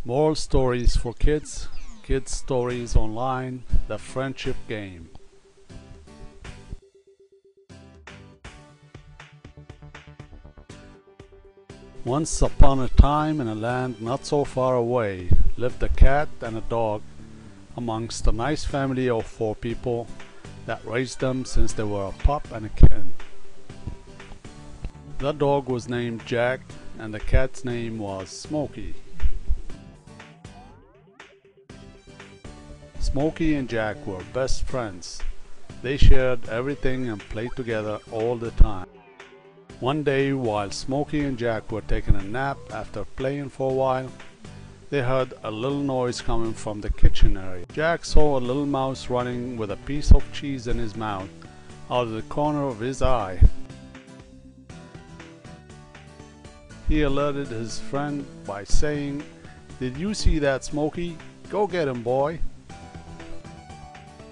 Moral stories for kids, kids stories online, the friendship game. Once upon a time in a land not so far away lived a cat and a dog amongst a nice family of 4 people that raised them since they were a pup and a kitten. The dog was named Jack and the cat's name was Smokey. Smokey and Jack were best friends. They shared everything and played together all the time. One day, while Smokey and Jack were taking a nap after playing for a while, they heard a little noise coming from the kitchen area. Jack saw a little mouse running with a piece of cheese in his mouth out of the corner of his eye. He alerted his friend by saying, "Did you see that, Smokey? Go get him, boy."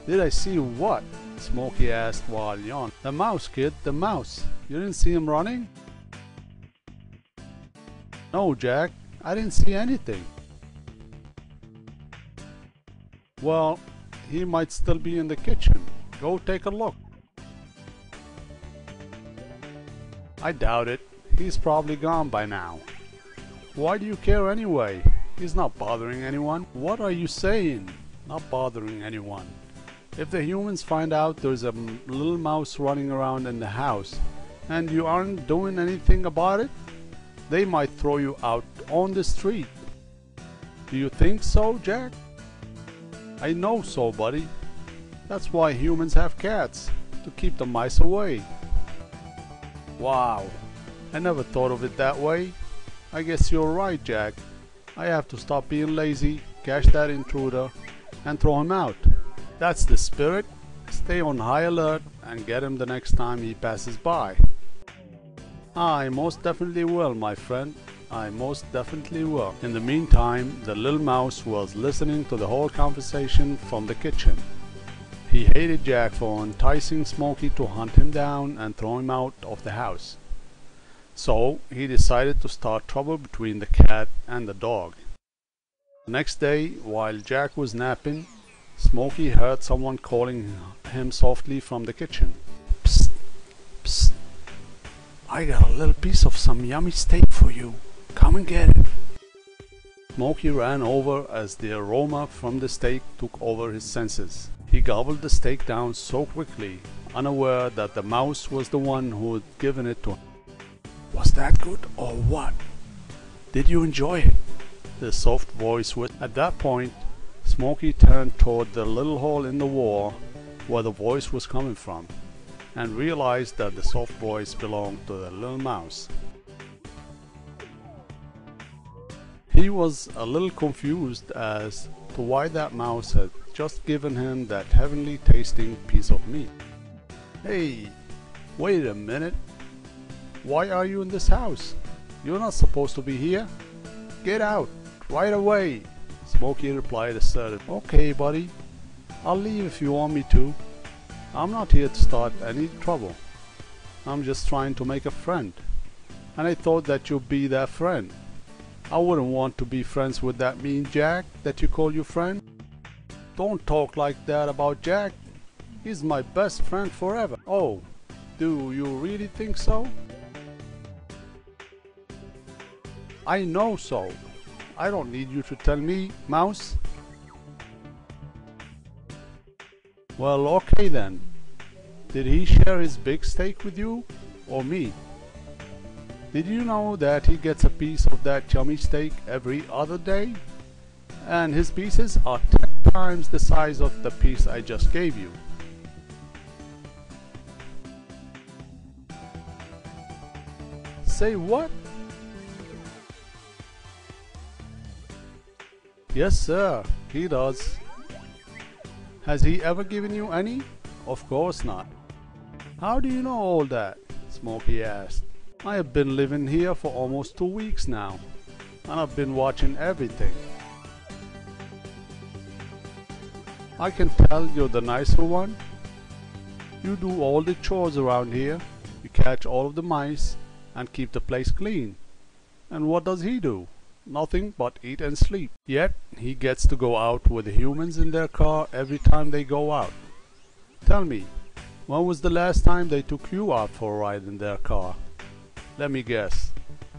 "Did I see what?" Smokey asked while yawning. "The mouse, kid, the mouse. You didn't see him running?" "No, Jack, I didn't see anything." "Well, he might still be in the kitchen. Go take a look." "I doubt it. He's probably gone by now." "Why do you care anyway? He's not bothering anyone." "What are you saying? Not bothering anyone? If the humans find out there's a little mouse running around in the house and you aren't doing anything about it, they might throw you out on the street." "Do you think so, Jack?" "I know so, buddy. That's why humans have cats, to keep the mice away." "Wow, I never thought of it that way. I guess you're right, Jack. I have to stop being lazy, catch that intruder, and throw him out." "That's the spirit. Stay on high alert and get him the next time he passes by." "I most definitely will, my friend. I most definitely will." In the meantime, the little mouse was listening to the whole conversation from the kitchen. He hated Jack for enticing Smokey to hunt him down and throw him out of the house. So he decided to start trouble between the cat and the dog. The next day, while Jack was napping, Smokey heard someone calling him softly from the kitchen. "Psst, psst. I got a little piece of some yummy steak for you. Come and get it." Smokey ran over as the aroma from the steak took over his senses. He gobbled the steak down so quickly, unaware that the mouse was the one who had given it to him. "Was that good or what? Did you enjoy it?" the soft voice whispered. At that point, Smokey turned toward the little hole in the wall where the voice was coming from and realized that the soft voice belonged to the little mouse. He was a little confused as to why that mouse had just given him that heavenly tasting piece of meat. "Hey, wait a minute. Why are you in this house? You're not supposed to be here. Get out right away," Smokey replied assertively. "Okay, buddy. I'll leave if you want me to. I'm not here to start any trouble. I'm just trying to make a friend. And I thought that you'd be that friend. I wouldn't want to be friends with that mean Jack that you call your friend." "Don't talk like that about Jack. He's my best friend forever." "Oh, do you really think so?" "I know so. I don't need you to tell me, mouse." "Well, okay then. Did he share his big steak with you or me? Did you know that he gets a piece of that yummy steak every other day? And his pieces are 10 times the size of the piece I just gave you." "Say what?" "Yes, sir, he does." "Has he ever given you any?" "Of course not." "How do you know all that?" Smokey asked. "I have been living here for almost 2 weeks now, and I've been watching everything. I can tell you're the nicer one. You do all the chores around here, you catch all of the mice, and keep the place clean. And what does he do? nothing but eat and sleep. Yet he gets to go out with the humans in their car every time they go out. Tell me, when was the last time they took you out for a ride in their car? Let me guess.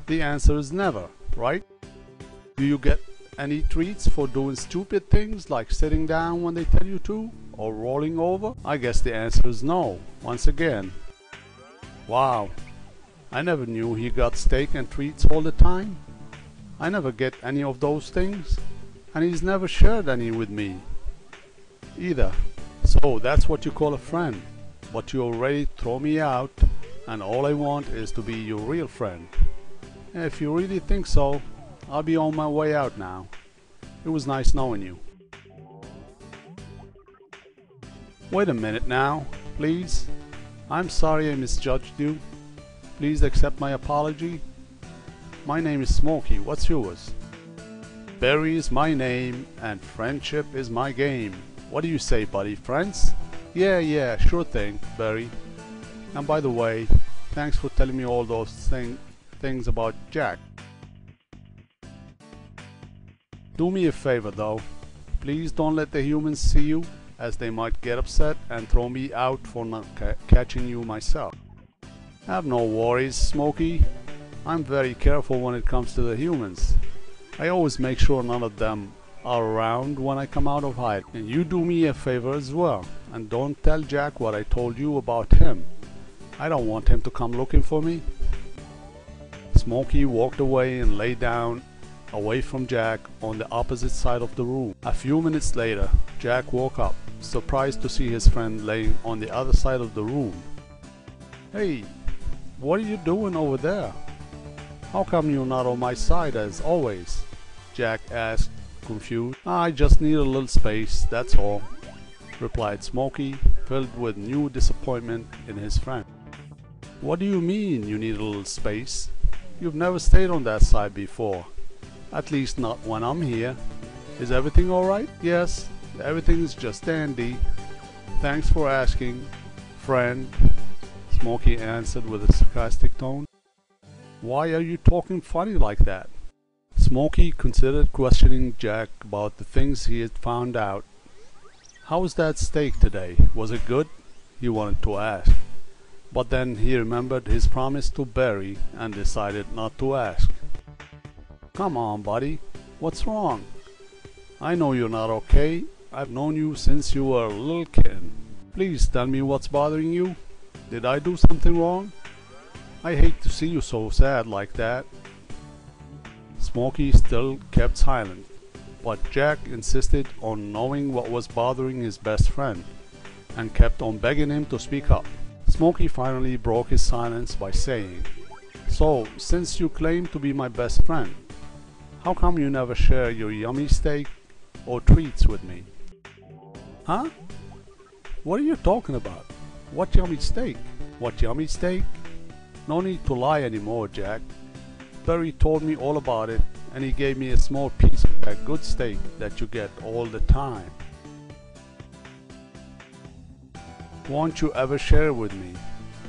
The answer is never, right? Do you get any treats for doing stupid things like sitting down when they tell you to, or rolling over? I guess the answer is no, once again. Wow, I never knew he got steak and treats all the time. I never get any of those things, and he's never shared any with me either. So that's what you call a friend, but you already throw me out, and all I want is to be your real friend. If you really think so, I'll be on my way out now. It was nice knowing you. Wait a minute now, please. I'm sorry I misjudged you. Please accept my apology. My name is Smokey. What's yours? Barry is my name, and friendship is my game. What do you say, buddy? Friends? Yeah, sure thing, Barry. And by the way, thanks for telling me all those things about Jack. Do me a favor though. Please don't let the humans see you, as they might get upset and throw me out for not catching you myself. Have no worries, Smokey. I'm very careful when it comes to the humans. I always make sure none of them are around when I come out of hiding. And you do me a favor as well, and don't tell Jack what I told you about him. I don't want him to come looking for me. Smokey walked away and lay down away from Jack on the opposite side of the room. A few minutes later, Jack woke up, surprised to see his friend laying on the other side of the room. Hey, what are you doing over there? How come you're not on my side as always? Jack asked, confused. I just need a little space, that's all, replied Smokey, filled with new disappointment in his friend. What do you mean you need a little space? You've never stayed on that side before. At least not when I'm here. Is everything alright? Yes, everything's just dandy. Thanks for asking, friend, Smokey answered with a sarcastic tone. Why are you talking funny like that? Smokey considered questioning Jack about the things he had found out. How was that steak today? Was it good? He wanted to ask. But then he remembered his promise to Barry and decided not to ask. Come on, buddy. What's wrong? I know you're not okay. I've known you since you were a little kid. Please tell me what's bothering you. Did I do something wrong? I hate to see you so sad like that. Smokey still kept silent, but Jack insisted on knowing what was bothering his best friend and kept on begging him to speak up. Smokey finally broke his silence by saying, So, since you claim to be my best friend, how come you never share your yummy steak or treats with me? Huh? What are you talking about? What yummy steak? What yummy steak? No need to lie anymore, Jack. Barry told me all about it, and he gave me a small piece of that good steak that you get all the time. Won't you ever share with me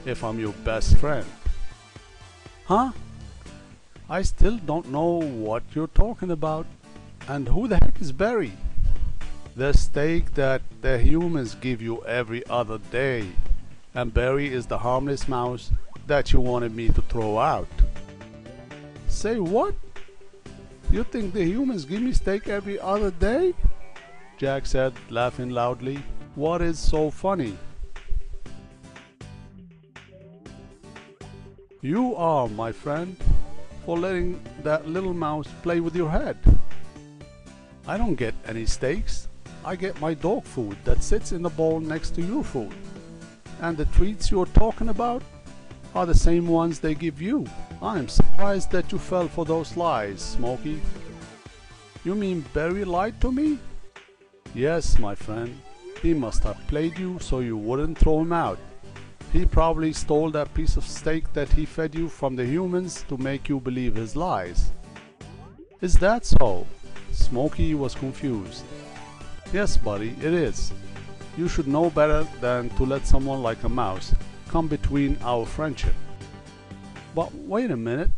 if I'm your best friend? Huh? I still don't know what you're talking about. And who the heck is Barry? The steak that the humans give you every other day. And Barry is the harmless mouse that you wanted me to throw out. Say what? You think the humans give me steak every other day? Jack said, laughing loudly. What is so funny? You are, my friend, for letting that little mouse play with your head. I don't get any steaks. I get my dog food that sits in the bowl next to your food. And the treats you're talking about are the same ones they give you. I'm surprised that you fell for those lies, Smokey. You mean Barry lied to me? Yes, my friend. He must have played you so you wouldn't throw him out. He probably stole that piece of steak that he fed you from the humans to make you believe his lies. Is that so? Smokey was confused. Yes, buddy, it is. You should know better than to let someone like a mouse come between our friendship. But wait a minute.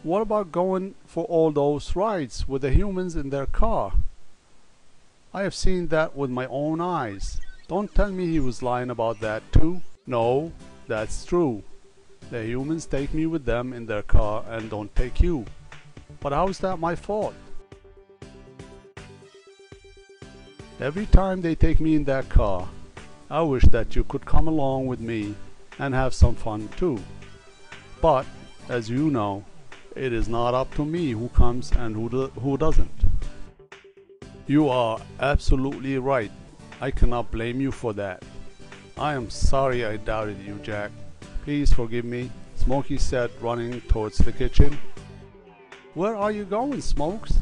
What about going for all those rides with the humans in their car? I have seen that with my own eyes. Don't tell me he was lying about that too. No, that's true. The humans take me with them in their car and don't take you. But how is that my fault? Every time they take me in that car, I wish that you could come along with me and have some fun too. But, as you know, it is not up to me who comes and who doesn't. You are absolutely right. I cannot blame you for that. I am sorry I doubted you, Jack. Please forgive me, Smokey said, running towards the kitchen. Where are you going, Smokes?